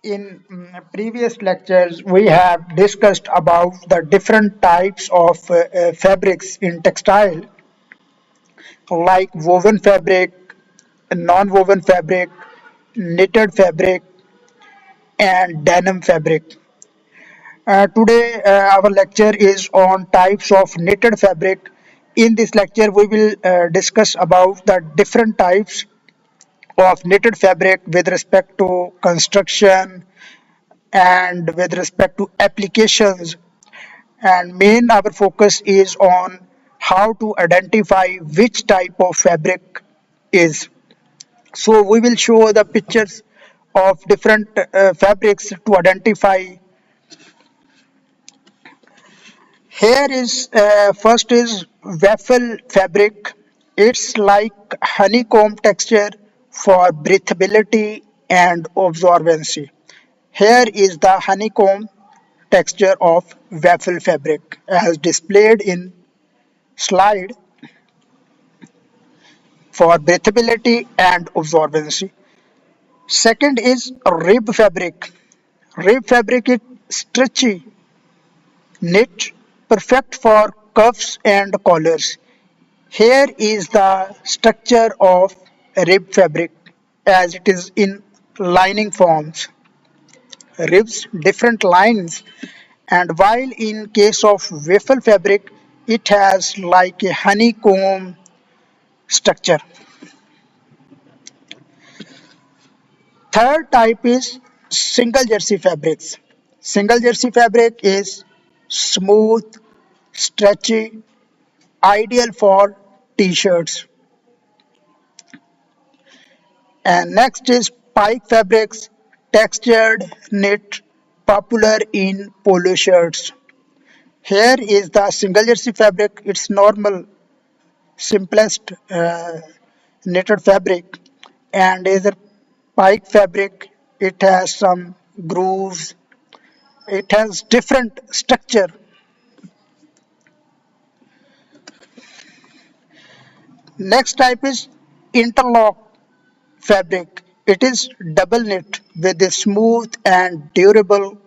In previous lectures, we have discussed about the different types of fabrics in textile, like woven fabric, non-woven fabric, knitted fabric, and denim fabric. Today, our lecture is on types of knitted fabric. In this lecture, we will discuss about the different types of knitted fabric with respect to construction and with respect to applications, and main our focus is on how to identify which type of fabric is. So we will show the pictures of different fabrics to identify. Here is first is waffle fabric. It's like honeycomb texture for breathability and absorbency. Here is the honeycomb texture of waffle fabric as displayed in slide for breathability and absorbency. Second is rib fabric. Rib fabric is stretchy, knit, perfect for cuffs and collars. Here is the structure of rib fabric as it is in lining forms. Ribs different lines, and while in case of waffle fabric it has like a honeycomb structure. Third type is single jersey fabrics. Single jersey fabric is smooth, stretchy, ideal for t-shirts. And next is pipe fabrics, textured knit, popular in polo shirts. Here is the single jersey fabric. It's normal, simplest knitted fabric, and is a pipe fabric. It has some grooves. It has different structure. Next type is interlock fabric. It is double knit with a smooth and durable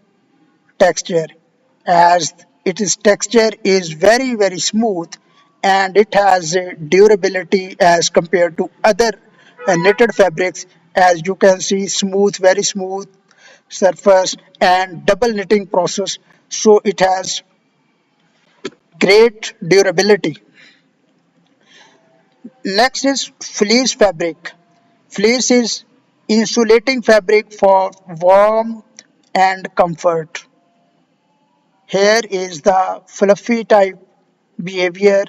texture, as its texture is very smooth and it has a durability as compared to other knitted fabrics. As you can see, smooth, very smooth surface and double knitting process, so it has great durability. Next is fleece fabric. Fleece is insulating fabric for warmth and comfort. Here is the fluffy type behavior,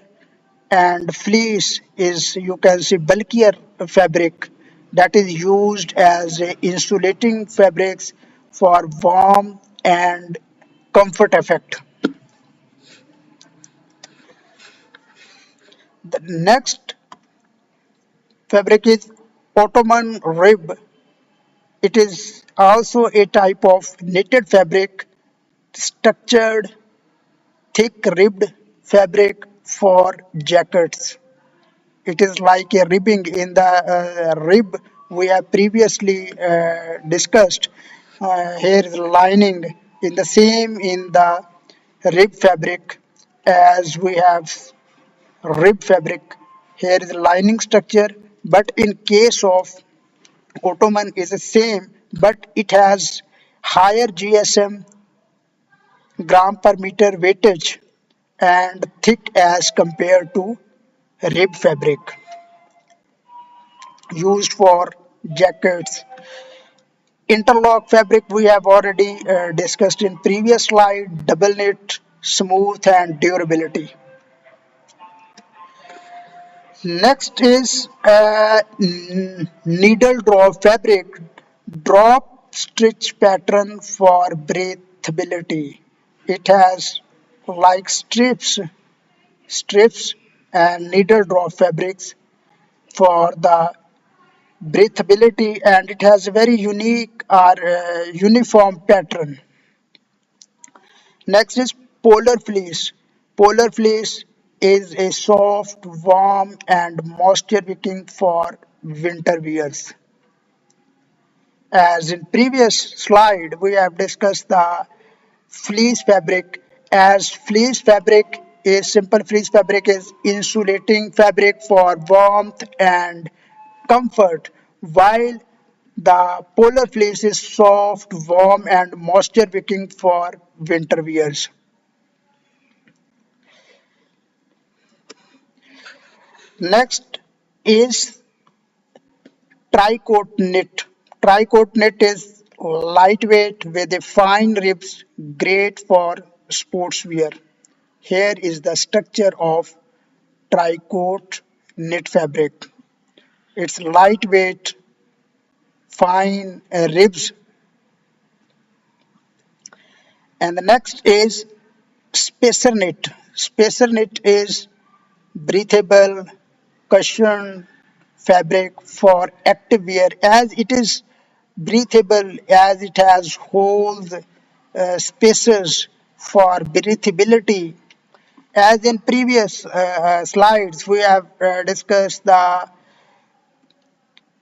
and fleece is, you can see, bulkier fabric that is used as a insulating fabrics for warmth and comfort effect. The next fabric is Ottoman rib. It is also a type of knitted fabric, structured, thick ribbed fabric for jackets. It is like a ribbing in the rib we have previously discussed. Here is lining in the same in the rib fabric as we have rib fabric. Here is lining structure, but in case of Ottoman is the same, but it has higher GSM, gram per meter weightage, and thick as compared to rib fabric used for jackets. Interlock fabric we have already discussed in previous slide, double knit, smooth and durability. Next is needle drop fabric, drop stitch pattern for breathability. It has like strips and needle drop fabrics for the breathability, and it has a very unique or uniform pattern. Next is polar fleece. Polar fleece is a soft, warm, and moisture wicking for winter wears. As in previous slide, we have discussed the fleece fabric. As fleece fabric is simple fleece fabric is insulating fabric for warmth and comfort, while the polar fleece is soft, warm, and moisture wicking for winter wears. Next is tricoat knit. Tricoat knit is lightweight with a fine ribs, great for sportswear. Here is the structure of tricoat knit fabric. It's lightweight, fine ribs, and the next is spacer knit. Spacer knit is breathable, cushion fabric for active wear as it is breathable, as it has holes, spaces for breathability. As in previous slides, we have discussed the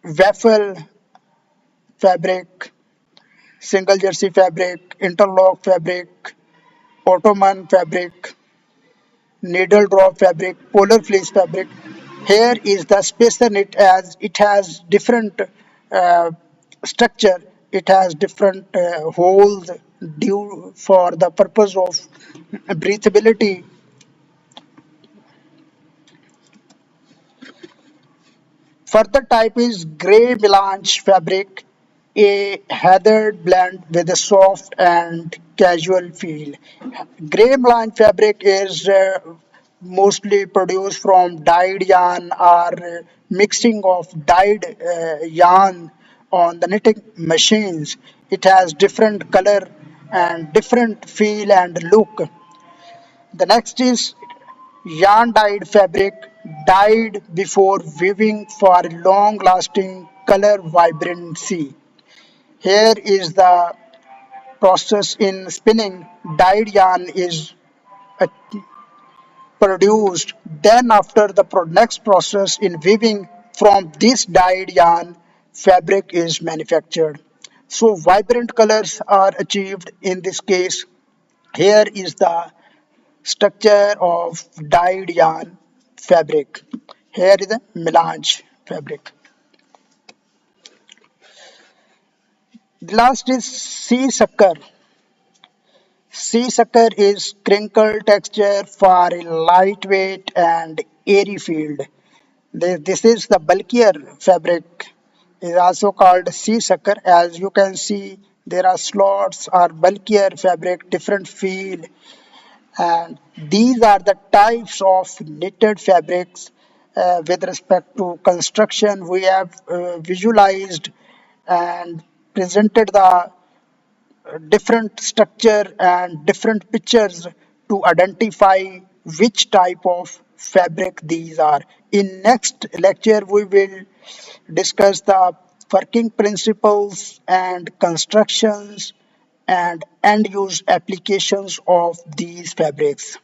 waffle fabric, single jersey fabric, interlock fabric, ottoman fabric, needle drop fabric, polar fleece fabric. Here is the spacer knit as it has different uh, structure. It has different holes due for the purpose of breathability. Further type is grey melange fabric, a heathered blend with a soft and casual feel. Grey melange fabric is mostly produced from dyed yarn or mixing of dyed yarn on the knitting machines. It has different color and different feel and look. The next is yarn dyed fabric, dyed before weaving for long lasting color vibrancy. Here is the process in spinning. Dyed yarn is uh, produced. Then, after the next process in weaving, from this dyed yarn, fabric is manufactured. So, vibrant colors are achieved in this case. Here is the structure of dyed yarn fabric. Here is the melange fabric. The last is sea sucker. Sea sucker is crinkle texture for a lightweight and airy field. This is the bulkier fabric. Is also called sea sucker. As you can see, there are slots or bulkier fabric, different feel, and these are the types of knitted fabrics. With respect to construction, we have visualized and presented the different structure and different pictures to identify which type of fabric these are. In next lecture, we will discuss the working principles and constructions and end use applications of these fabrics.